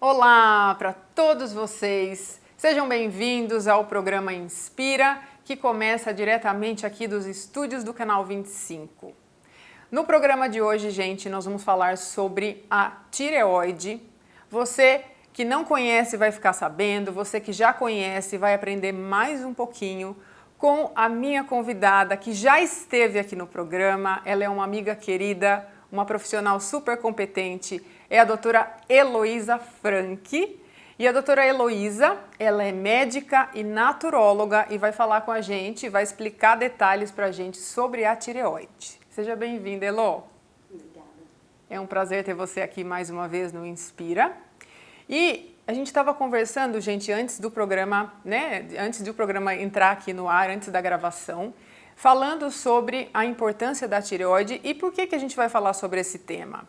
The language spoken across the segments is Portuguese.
Olá para todos vocês, sejam bem-vindos ao programa Inspira, que começa diretamente aqui dos estúdios do Canal 25. No programa de hoje, gente, nós vamos falar sobre a tireoide. Você que não conhece vai ficar sabendo, você que já conhece vai aprender mais um pouquinho com a minha convidada que já esteve aqui no programa. Ela é uma amiga querida, uma profissional super competente, é a doutora Heloísa Franchi. E a doutora Heloísa, ela é médica e naturóloga e vai falar com a gente, vai explicar detalhes para a gente sobre a tireoide. Seja bem-vinda, Elo. Obrigada. É um prazer ter você aqui mais uma vez no Inspira. E a gente estava conversando, gente, antes do programa, né? Antes do programa entrar aqui no ar, antes da gravação, falando sobre a importância da tireoide e por que a gente vai falar sobre esse tema.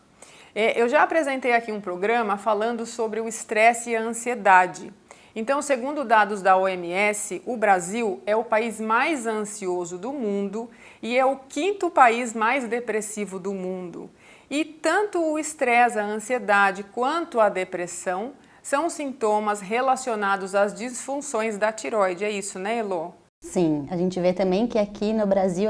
Eu já apresentei aqui um programa falando sobre o estresse e a ansiedade. Então, segundo dados da OMS, o Brasil é o país mais ansioso do mundo e é o quinto país mais depressivo do mundo. E tanto o estresse, a ansiedade, quanto a depressão são sintomas relacionados às disfunções da tireoide. É isso, né, Elo? Sim, a gente vê também que aqui no Brasil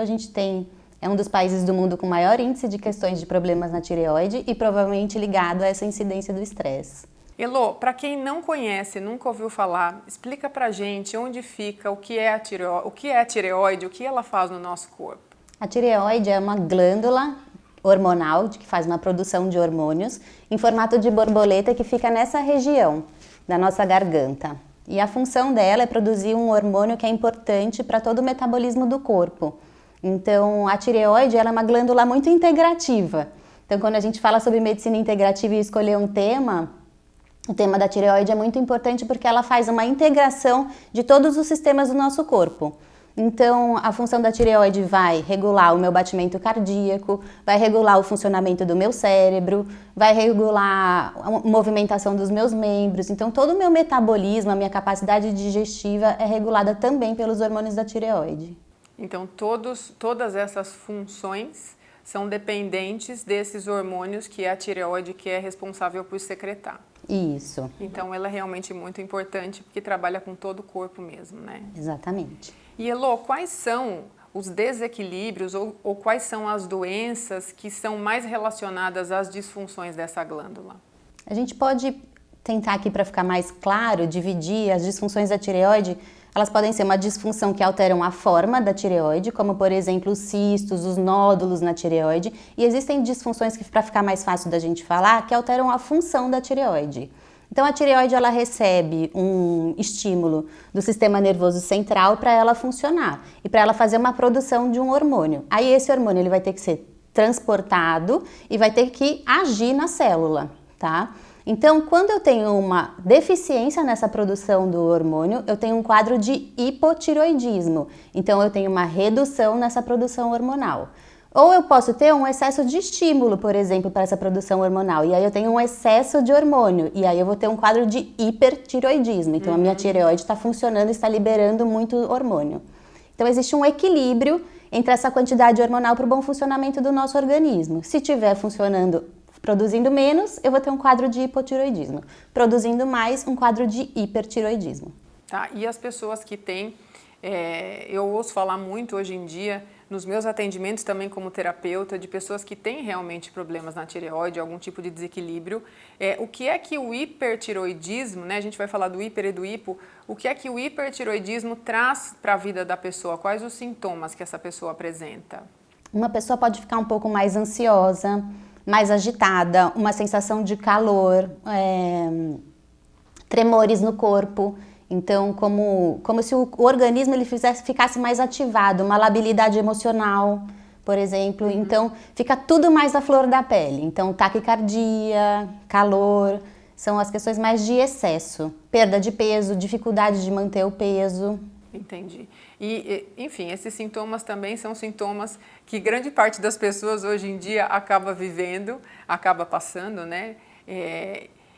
é um dos países do mundo com maior índice de questões de problemas na tireoide e provavelmente ligado a essa incidência do estresse. Elo, para quem não conhece, nunca ouviu falar, explica pra gente onde fica, o que é a tireoide, o que ela faz no nosso corpo. A tireoide é uma glândula hormonal que faz uma produção de hormônios em formato de borboleta que fica nessa região da nossa garganta. E a função dela é produzir um hormônio que é importante para todo o metabolismo do corpo. Então, a tireoide ela é uma glândula muito integrativa. Então, quando a gente fala sobre medicina integrativa e escolher um tema, o tema da tireoide é muito importante porque ela faz uma integração de todos os sistemas do nosso corpo. Então, a função da tireoide vai regular o meu batimento cardíaco, vai regular o funcionamento do meu cérebro, vai regular a movimentação dos meus membros. Então, todo o meu metabolismo, a minha capacidade digestiva é regulada também pelos hormônios da tireoide. Então, todas essas funções são dependentes desses hormônios que a tireoide que é responsável por secretar. Isso. Então, ela é realmente muito importante porque trabalha com todo o corpo mesmo, né? Exatamente. E, Elo, quais são os desequilíbrios ou quais são as doenças que são mais relacionadas às disfunções dessa glândula? A gente pode tentar aqui, para ficar mais claro, dividir as disfunções da tireoide. Elas podem ser uma disfunção que alteram a forma da tireoide, como por exemplo os cistos, os nódulos na tireoide, e existem disfunções que, para ficar mais fácil da gente falar, que alteram a função da tireoide. Então a tireoide ela recebe um estímulo do sistema nervoso central para ela funcionar e para ela fazer uma produção de um hormônio. Aí esse hormônio ele vai ter que ser transportado e vai ter que agir na célula, tá? Então, quando eu tenho uma deficiência nessa produção do hormônio, eu tenho um quadro de hipotireoidismo. Então, eu tenho uma redução nessa produção hormonal. Ou eu posso ter um excesso de estímulo, por exemplo, para essa produção hormonal. E aí eu tenho um excesso de hormônio. E aí eu vou ter um quadro de hipertireoidismo. Então, a minha tireoide está funcionando e está liberando muito hormônio. Então, existe um equilíbrio entre essa quantidade hormonal para o bom funcionamento do nosso organismo. Se estiver funcionando produzindo menos, eu vou ter um quadro de hipotireoidismo. Produzindo mais, um quadro de hipertireoidismo. Tá, e as pessoas que têm, eu ouço falar muito hoje em dia, nos meus atendimentos também como terapeuta, de pessoas que têm realmente problemas na tireoide, algum tipo de desequilíbrio. O que é que o hipertireoidismo, né, a gente vai falar do hiper e do hipo, o que é que o hipertireoidismo traz para a vida da pessoa? Quais os sintomas que essa pessoa apresenta? Uma pessoa pode ficar um pouco mais ansiosa, mais agitada, uma sensação de calor, tremores no corpo. Então, como se o organismo ele ficasse mais ativado, uma labilidade emocional, por exemplo. Então, fica tudo mais à flor da pele. Então, taquicardia, calor, são as questões mais de excesso. Perda de peso, dificuldade de manter o peso. Entendi. E, enfim, esses sintomas também são sintomas que grande parte das pessoas hoje em dia acaba vivendo, acaba passando, né?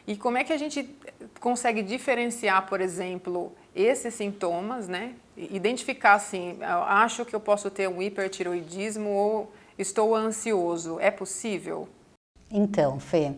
E como é que a gente consegue diferenciar, por exemplo, esses sintomas, né? Identificar assim, acho que eu posso ter um hipertireoidismo ou estou ansioso, é possível? Então, Fê,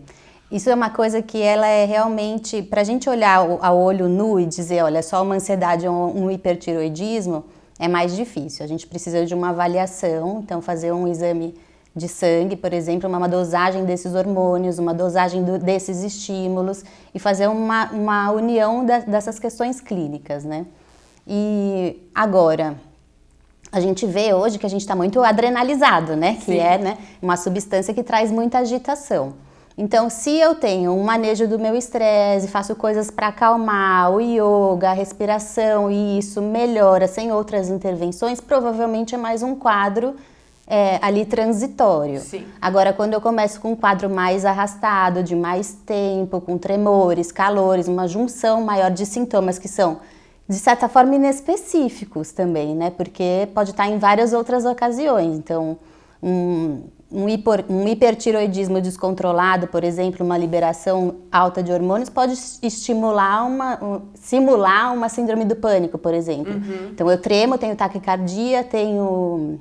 Isso é uma coisa que ela é realmente, para a gente olhar a olho nu e dizer, olha, só uma ansiedade ou um hipertiroidismo, é mais difícil. A gente precisa de uma avaliação, então fazer um exame de sangue, por exemplo, uma dosagem desses hormônios, uma dosagem desses estímulos e fazer uma união dessas questões clínicas, né? E agora, a gente vê hoje que a gente está muito adrenalizado, né? Sim. Que é, né, uma substância que traz muita agitação. Então, se eu tenho um manejo do meu estresse, faço coisas para acalmar, o yoga, a respiração, e isso melhora sem outras intervenções, provavelmente é mais um quadro ali transitório. Sim. Agora, quando eu começo com um quadro mais arrastado, de mais tempo, com tremores, calores, uma junção maior de sintomas que são, de certa forma, inespecíficos também, né? Porque pode estar em várias outras ocasiões. Então, um hipertiroidismo descontrolado, por exemplo, uma liberação alta de hormônios, pode simular uma síndrome do pânico, por exemplo. Uhum. Então, eu tremo, tenho taquicardia, tenho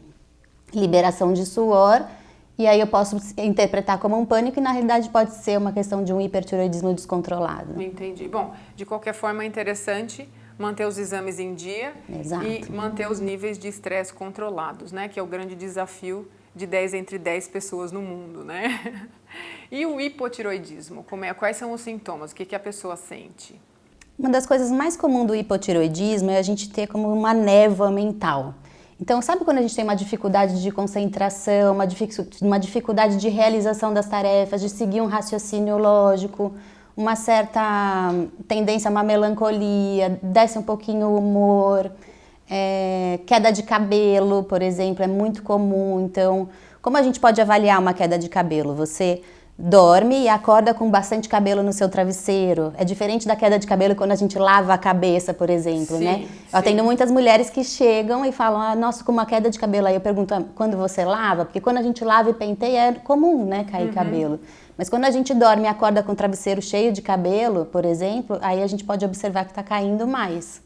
liberação de suor, e aí eu posso interpretar como um pânico e na realidade pode ser uma questão de um hipertiroidismo descontrolado. Entendi. Bom, de qualquer forma é interessante manter os exames em dia. Exato. E manter os níveis de estresse controlados, né? Que é o grande desafio de 10 entre 10 pessoas no mundo, né? E o hipotiroidismo, quais são os sintomas? O que a pessoa sente? Uma das coisas mais comuns do hipotiroidismo é a gente ter como uma névoa mental. Então, sabe quando a gente tem uma dificuldade de concentração, uma dificuldade de realização das tarefas, de seguir um raciocínio lógico, uma certa tendência a uma melancolia, desce um pouquinho o humor, queda de cabelo, por exemplo, é muito comum. Então, como a gente pode avaliar uma queda de cabelo? Você dorme e acorda com bastante cabelo no seu travesseiro. É diferente da queda de cabelo quando a gente lava a cabeça, por exemplo, sim, né? Sim. Eu atendo muitas mulheres que chegam e falam, nossa, com uma queda de cabelo. Aí eu pergunto, quando você lava? Porque quando a gente lava e penteia é comum, né, cair cabelo. Mas quando a gente dorme e acorda com o travesseiro cheio de cabelo, por exemplo, aí a gente pode observar que está caindo mais.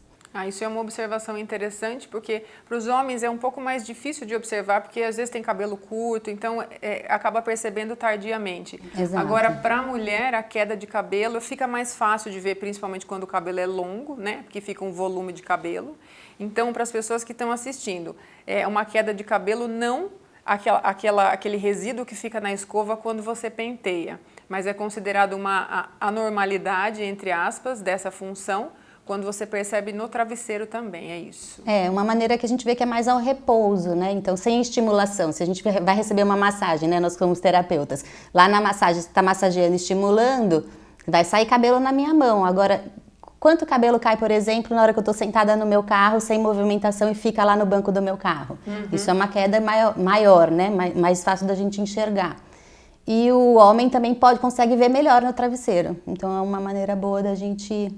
Isso é uma observação interessante, porque para os homens é um pouco mais difícil de observar, porque às vezes tem cabelo curto, então acaba percebendo tardiamente. Exato. Agora, para a mulher, a queda de cabelo fica mais fácil de ver, principalmente quando o cabelo é longo, né? Porque fica um volume de cabelo. Então, para as pessoas que estão assistindo, uma queda de cabelo não aquele resíduo que fica na escova quando você penteia, mas é considerado uma anormalidade, entre aspas, dessa função, quando você percebe no travesseiro também, é isso. É, uma maneira que a gente vê que é mais ao repouso, né? Então, sem estimulação. Se a gente vai receber uma massagem, né? Nós somos terapeutas. Lá na massagem, você está massageando, estimulando, vai sair cabelo na minha mão. Agora, quanto cabelo cai, por exemplo, na hora que eu estou sentada no meu carro, sem movimentação e fica lá no banco do meu carro? Isso é uma queda maior, né? Mais fácil da gente enxergar. E o homem também consegue ver melhor no travesseiro. Então, é uma maneira boa da gente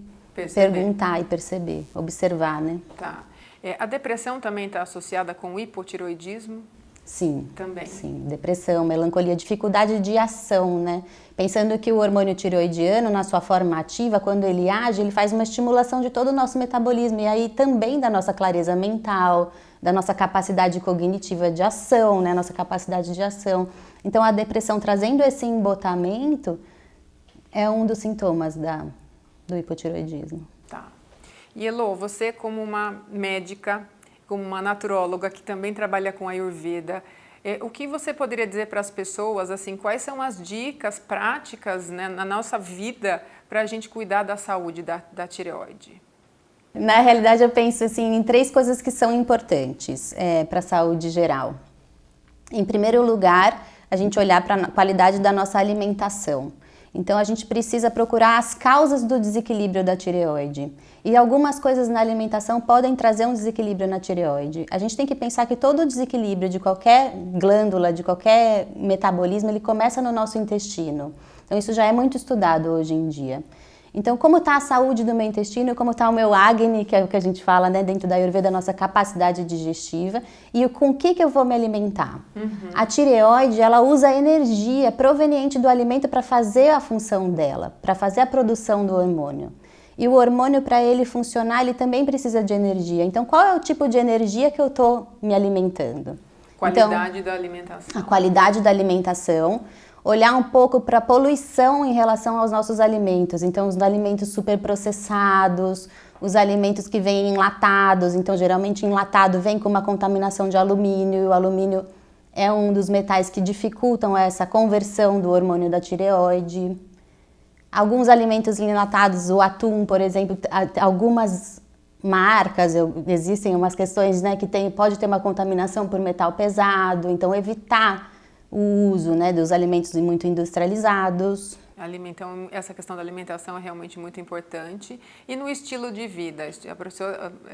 perguntar e perceber, observar, né? Tá. A depressão também está associada com o hipotiroidismo? Sim. Também. Sim, depressão, melancolia, dificuldade de ação, né? Pensando que o hormônio tireoidiano, na sua forma ativa, quando ele age, ele faz uma estimulação de todo o nosso metabolismo e aí também da nossa clareza mental, da nossa capacidade cognitiva de ação, né? Nossa capacidade de ação. Então, a depressão trazendo esse embotamento é um dos sintomas do hipotireoidismo. Tá. E Elô, você como uma médica, como uma naturóloga que também trabalha com Ayurveda, o que você poderia dizer para as pessoas, assim, quais são as dicas práticas, né, na nossa vida para a gente cuidar da saúde da tireoide? Na realidade, eu penso assim, em 3 coisas que são importantes para a saúde geral. Em primeiro lugar, a gente olhar para a qualidade da nossa alimentação. Então, a gente precisa procurar as causas do desequilíbrio da tireoide. E algumas coisas na alimentação podem trazer um desequilíbrio na tireoide. A gente tem que pensar que todo desequilíbrio de qualquer glândula, de qualquer metabolismo, ele começa no nosso intestino. Então, isso já é muito estudado hoje em dia. Então, como está a saúde do meu intestino, como está o meu Agni, que é o que a gente fala, né, dentro da Ayurveda, a nossa capacidade digestiva, e com o que eu vou me alimentar. A tireoide, ela usa a energia proveniente do alimento para fazer a função dela, para fazer a produção do hormônio. E o hormônio, para ele funcionar, ele também precisa de energia. Então, qual é o tipo de energia que eu estou me alimentando? Qualidade da alimentação. A qualidade da alimentação. olhar um pouco para a poluição em relação aos nossos alimentos. Então, os alimentos superprocessados, os alimentos que vêm enlatados. Então, geralmente enlatado vem com uma contaminação de alumínio, e o alumínio é um dos metais que dificultam essa conversão do hormônio da tireoide. Alguns alimentos enlatados, o atum, por exemplo, algumas marcas, existem umas questões, né, que pode ter uma contaminação por metal pesado, então evitar o uso, né, dos alimentos muito industrializados. Então, essa questão da alimentação é realmente muito importante. E no estilo de vida,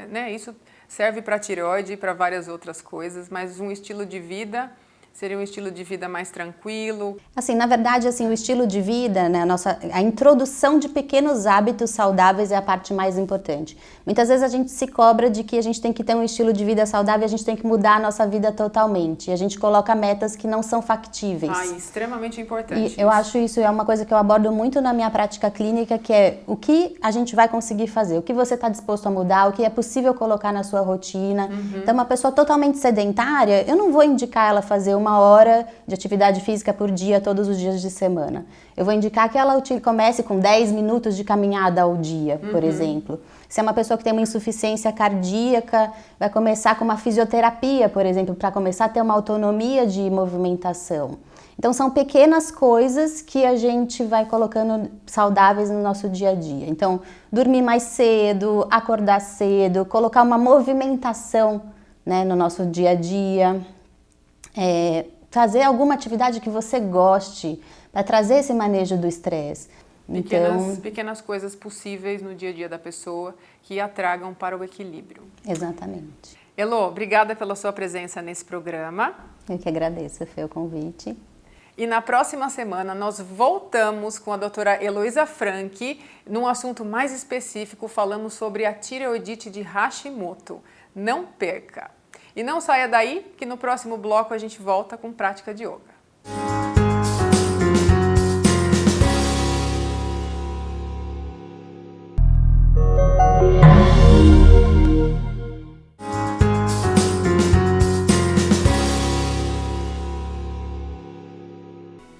né, isso serve para a tireoide e para várias outras coisas, mas um estilo de vida seria um estilo de vida mais tranquilo? Assim, na verdade, assim, o estilo de vida, né, a introdução de pequenos hábitos saudáveis é a parte mais importante. Muitas vezes a gente se cobra de que a gente tem que ter um estilo de vida saudável e a gente tem que mudar a nossa vida totalmente. E a gente coloca metas que não são factíveis. Extremamente importante. E eu acho isso é uma coisa que eu abordo muito na minha prática clínica, que é o que a gente vai conseguir fazer, o que você está disposto a mudar, o que é possível colocar na sua rotina. Então, uma pessoa totalmente sedentária, eu não vou indicar ela fazer 1 hora de atividade física por dia, todos os dias de semana. Eu vou indicar que ela comece com 10 minutos de caminhada ao dia, por exemplo. Se é uma pessoa que tem uma insuficiência cardíaca, vai começar com uma fisioterapia, por exemplo, para começar a ter uma autonomia de movimentação. Então, são pequenas coisas que a gente vai colocando saudáveis no nosso dia a dia. Então, dormir mais cedo, acordar cedo, colocar uma movimentação, né, no nosso dia a dia. Fazer alguma atividade que você goste para trazer esse manejo do estresse. Pequenas coisas possíveis no dia a dia da pessoa que a tragam para o equilíbrio. Exatamente. Elô, obrigada pela sua presença nesse programa. Eu que agradeço, foi o convite. E na próxima semana nós voltamos com a doutora Heloísa Franchi num assunto mais específico, falamos sobre a tireoidite de Hashimoto. Não perca! E não saia daí, que no próximo bloco a gente volta com prática de yoga.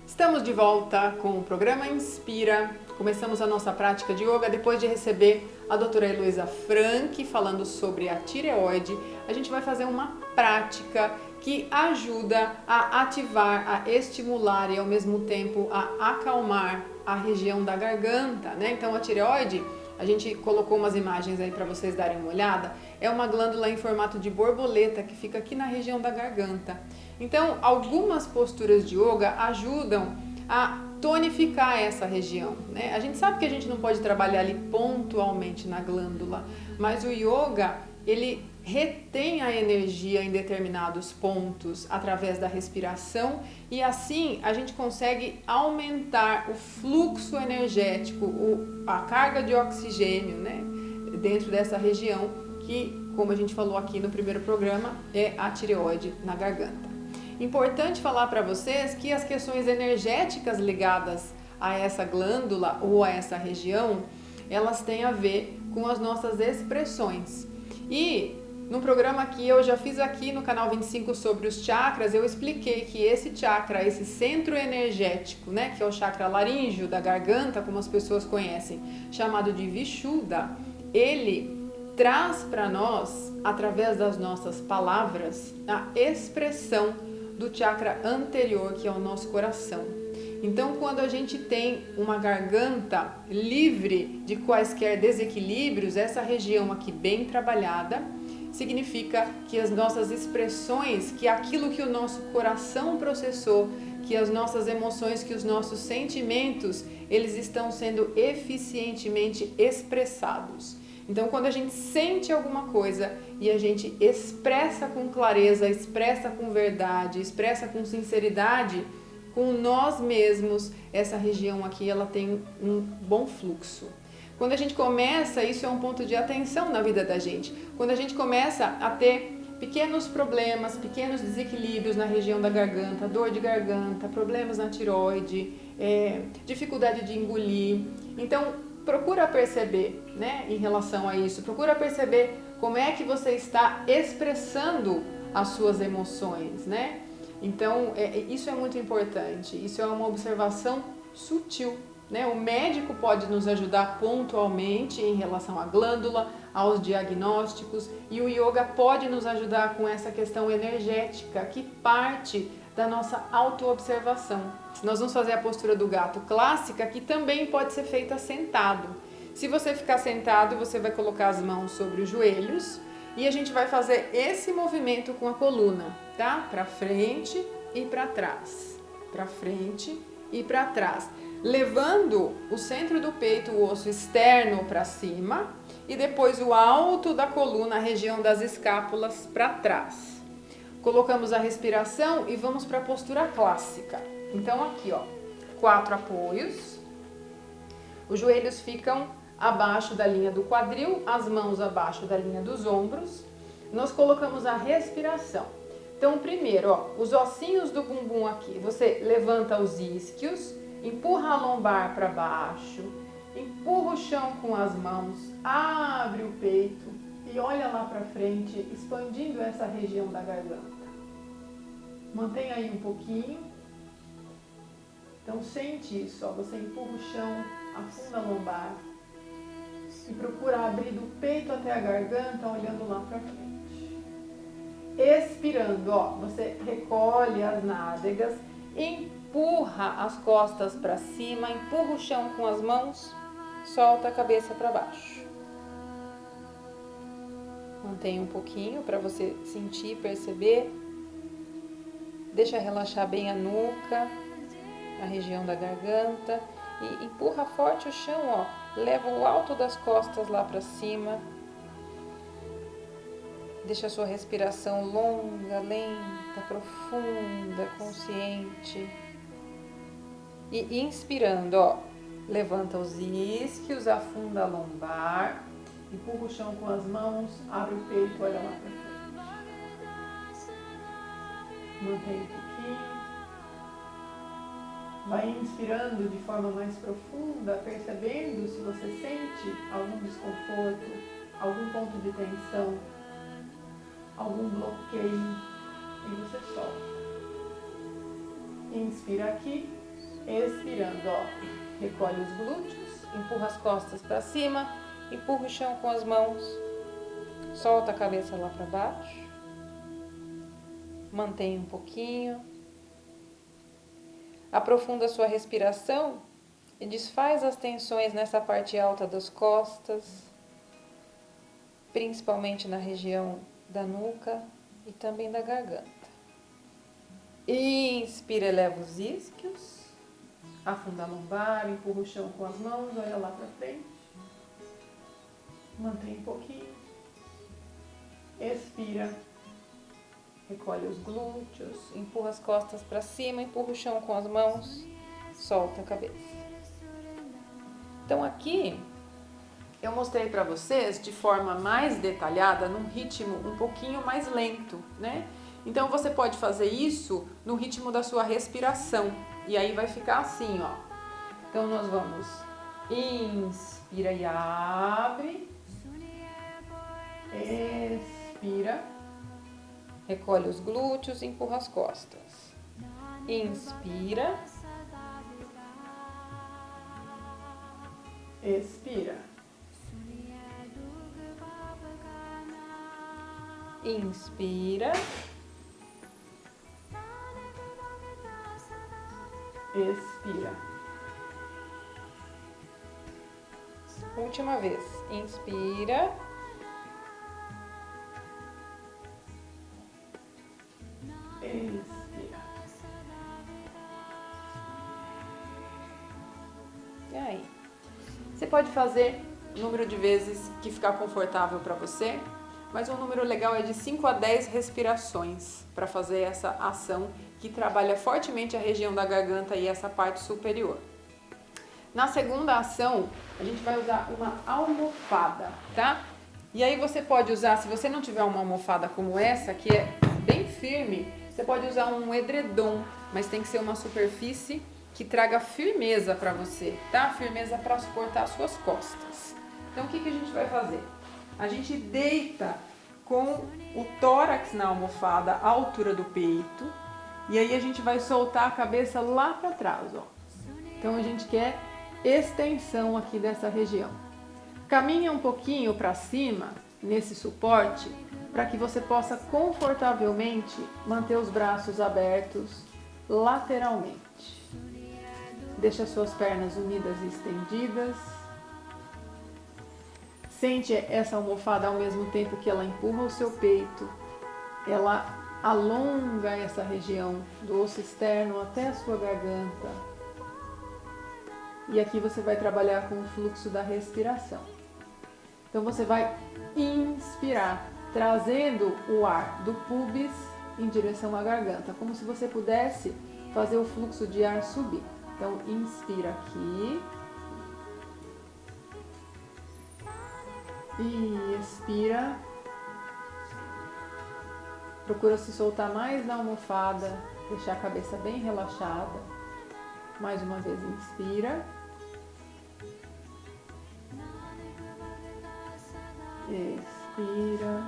Estamos de volta com o programa Inspira. Começamos a nossa prática de yoga depois de receber a doutora Heloísa Franchi falando sobre a tireoide. A gente vai fazer uma prática que ajuda a ativar, a estimular e ao mesmo tempo a acalmar a região da garganta, né? Então a tireoide, a gente colocou umas imagens aí para vocês darem uma olhada, é uma glândula em formato de borboleta que fica aqui na região da garganta. Então, algumas posturas de yoga ajudam a tonificar essa região, né? A gente sabe que a gente não pode trabalhar ali pontualmente na glândula, mas o yoga, ele retém a energia em determinados pontos através da respiração e assim a gente consegue aumentar o fluxo energético, a carga de oxigênio, né, dentro dessa região que, como a gente falou aqui no primeiro programa, é a tireoide na garganta. Importante falar para vocês que as questões energéticas ligadas a essa glândula ou a essa região, elas têm a ver com as nossas expressões. E no programa que eu já fiz aqui no canal 25 sobre os chakras, eu expliquei que esse chakra, esse centro energético, né, que é o chakra laríngeo da garganta, como as pessoas conhecem, chamado de Vishuddha, ele traz para nós, através das nossas palavras, a expressão do chakra anterior, que é o nosso coração. Então, quando a gente tem uma garganta livre de quaisquer desequilíbrios, essa região aqui bem trabalhada, significa que as nossas expressões, que aquilo que o nosso coração processou, que as nossas emoções, que os nossos sentimentos, eles estão sendo eficientemente expressados. Então, quando a gente sente alguma coisa e a gente expressa com clareza, expressa com verdade, expressa com sinceridade, com nós mesmos, essa região aqui, ela tem um bom fluxo. Quando a gente começa, isso é um ponto de atenção na vida da gente. Quando a gente começa a ter pequenos problemas, pequenos desequilíbrios na região da garganta, dor de garganta, problemas na tireoide, dificuldade de engolir. Então, procura perceber, né, em relação a isso, procura perceber como é que você está expressando as suas emoções, né? Então, isso é muito importante, isso é uma observação sutil, né? O médico pode nos ajudar pontualmente em relação à glândula, aos diagnósticos, e o yoga pode nos ajudar com essa questão energética que parte da nossa autoobservação. Nós vamos fazer a postura do gato clássica, que também pode ser feita sentado. Se você ficar sentado, você vai colocar as mãos sobre os joelhos e a gente vai fazer esse movimento com a coluna, tá? Para frente e para trás, para frente e para trás, levando o centro do peito, o osso externo para cima e depois o alto da coluna, a região das escápulas para trás. Colocamos a respiração e vamos para a postura clássica. Então aqui, ó, 4 apoios, os joelhos ficam abaixo da linha do quadril, as mãos abaixo da linha dos ombros. Nós colocamos a respiração. Então, primeiro, ó, os ossinhos do bumbum aqui, você levanta os isquios, empurra a lombar para baixo, empurra o chão com as mãos, abre o peito e olha lá para frente, expandindo essa região da garganta. Mantenha aí um pouquinho. Então, sente isso, ó, você empurra o chão, afunda a lombar e procura abrir do peito até a garganta, olhando lá para frente. Expirando, ó, você recolhe as nádegas, empurra as costas para cima, empurra o chão com as mãos, solta a cabeça para baixo. Mantenha um pouquinho para você sentir, perceber. Deixa relaxar bem a nuca, a região da garganta e empurra forte o chão, ó. Leva o alto das costas lá para cima. Deixa a sua respiração longa, lenta, profunda, consciente. E inspirando, ó, levanta os isquios, afunda a lombar, empurra o chão com as mãos, abre o peito, olha lá para frente. Mantém um pouquinho. Vai inspirando de forma mais profunda, percebendo se você sente algum desconforto, algum ponto de tensão, algum bloqueio, e você solta. Inspira aqui, expirando, ó, recolhe os glúteos, empurra as costas para cima, empurra o chão com as mãos, solta a cabeça lá para baixo, mantém um pouquinho. Aprofunda a sua respiração e desfaz as tensões nessa parte alta das costas, principalmente na região da nuca e também da garganta. Inspira, eleva os isquios, afunda a lombar, empurra o chão com as mãos, olha lá para frente, mantém um pouquinho, expira. Recolhe os glúteos, empurra as costas para cima, empurra o chão com as mãos, solta a cabeça. Então aqui eu mostrei para vocês de forma mais detalhada, num ritmo um pouquinho mais lento, né? Então você pode fazer isso no ritmo da sua respiração e aí vai ficar assim, ó. Então nós vamos, inspira e abre, expira. Recolhe os glúteos e empurra as costas. Inspira. Expira. Inspira. Expira. Última vez. Inspira. Expira. E aí? Você pode fazer o número de vezes que ficar confortável para você, mas um número legal é de 5 a 10 respirações para fazer essa ação que trabalha fortemente a região da garganta e essa parte superior. Na segunda ação, a gente vai usar uma almofada, tá? E aí você pode usar, se você não tiver uma almofada como essa, que é bem firme, você pode usar um edredom, mas tem que ser uma superfície que traga firmeza para você, tá? Firmeza para suportar as suas costas. Então o que a gente vai fazer? A gente deita com o tórax na almofada à altura do peito E aí a gente vai soltar a cabeça lá para trás, ó. Então a gente quer extensão aqui dessa região. Caminha um pouquinho para cima nesse suporte para que você possa confortavelmente manter os braços abertos lateralmente. Deixa suas pernas unidas e estendidas. Sente essa almofada ao mesmo tempo que ela empurra o seu peito. Ela alonga essa região do osso externo até a sua garganta. E aqui você vai trabalhar com o fluxo da respiração. Então você vai inspirar, trazendo o ar do pubis em direção à garganta, como se você pudesse fazer o fluxo de ar subir. Então inspira aqui e expira. Procura se soltar mais na almofada, deixar a cabeça bem relaxada. Mais uma vez inspira. Expira.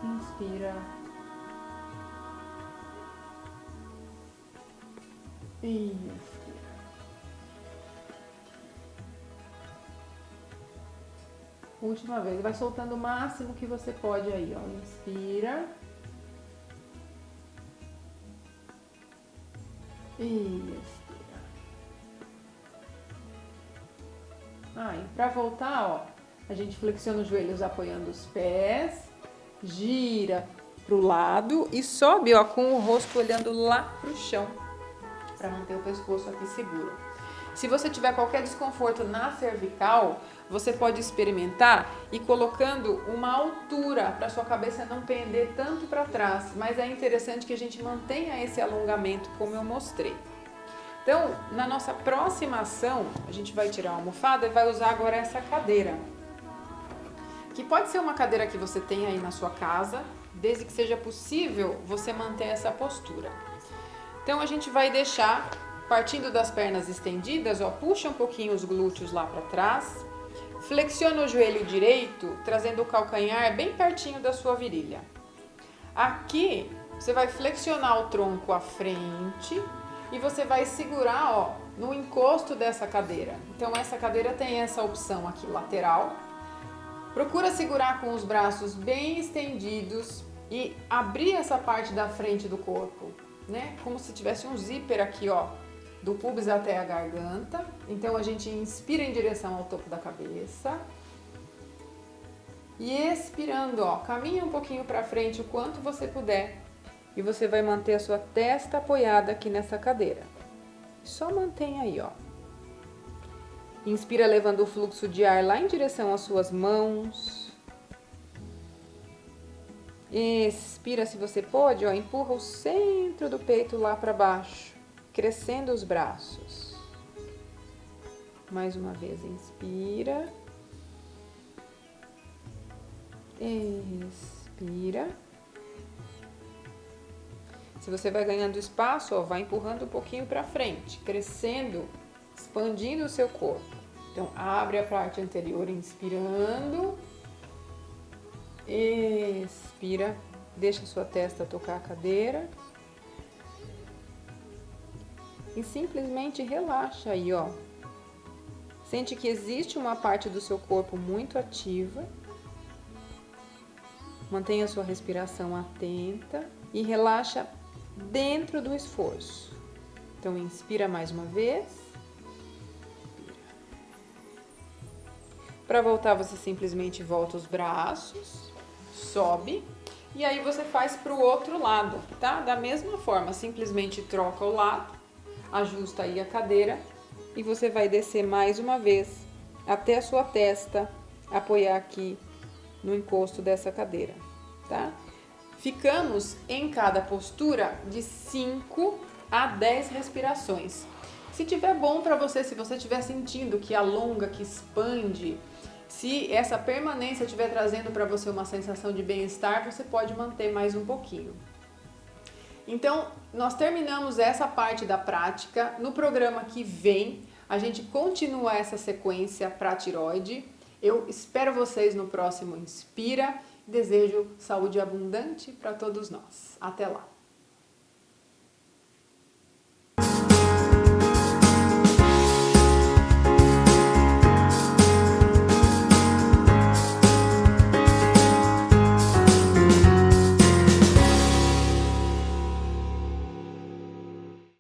Inspira. E expira. Última vez. Vai soltando o máximo que você pode aí, ó. Inspira. E expira. E para voltar, ó, a gente flexiona os joelhos apoiando os pés, gira para o lado e sobe, ó, com o rosto olhando lá para o chão, para manter o pescoço aqui seguro. Se você tiver qualquer desconforto na cervical, você pode experimentar ir colocando uma altura para sua cabeça não pender tanto para trás, mas é interessante que a gente mantenha esse alongamento como eu mostrei. Então, na nossa próxima ação, a gente vai tirar a almofada e vai usar agora essa cadeira. Que pode ser uma cadeira que você tem aí na sua casa, desde que seja possível você manter essa postura. Então, a gente vai deixar, partindo das pernas estendidas, ó, puxa um pouquinho os glúteos lá para trás, flexiona o joelho direito, trazendo o calcanhar bem pertinho da sua virilha. Aqui, você vai flexionar o tronco à frente e você vai segurar, ó, no encosto dessa cadeira. Então essa cadeira tem essa opção aqui lateral. Procura segurar com os braços bem estendidos e abrir essa parte da frente do corpo, né? Como se tivesse um zíper aqui, ó, do pubis até a garganta. Então a gente inspira em direção ao topo da cabeça. E expirando, ó, caminha um pouquinho para frente o quanto você puder. E você vai manter a sua testa apoiada aqui nessa cadeira. Só mantém aí, ó. Inspira levando o fluxo de ar lá em direção às suas mãos. Expira, se você pode, ó, empurra o centro do peito lá para baixo, crescendo os braços. Mais uma vez, inspira. Expira. Se você vai ganhando espaço, ó, vai empurrando um pouquinho para frente, crescendo, expandindo o seu corpo. Então, abre a parte anterior, inspirando. Expira, deixa a sua testa tocar a cadeira. E simplesmente relaxa aí, ó. Sente que existe uma parte do seu corpo muito ativa. Mantenha a sua respiração atenta e relaxa dentro do esforço. Então, inspira mais uma vez. Para voltar, você simplesmente volta os braços, sobe e aí você faz para o outro lado, tá? Da mesma forma, simplesmente troca o lado, ajusta aí a cadeira e você vai descer mais uma vez até a sua testa apoiar aqui no encosto dessa cadeira, tá? Ficamos em cada postura de 5 a 10 respirações. Se tiver bom para você, se você estiver sentindo que alonga, que expande, se essa permanência estiver trazendo para você uma sensação de bem-estar, você pode manter mais um pouquinho. Então, nós terminamos essa parte da prática. No programa que vem, a gente continua essa sequência para a tireoide. Eu espero vocês no próximo Inspira Desejo saúde abundante para todos nós. Até lá!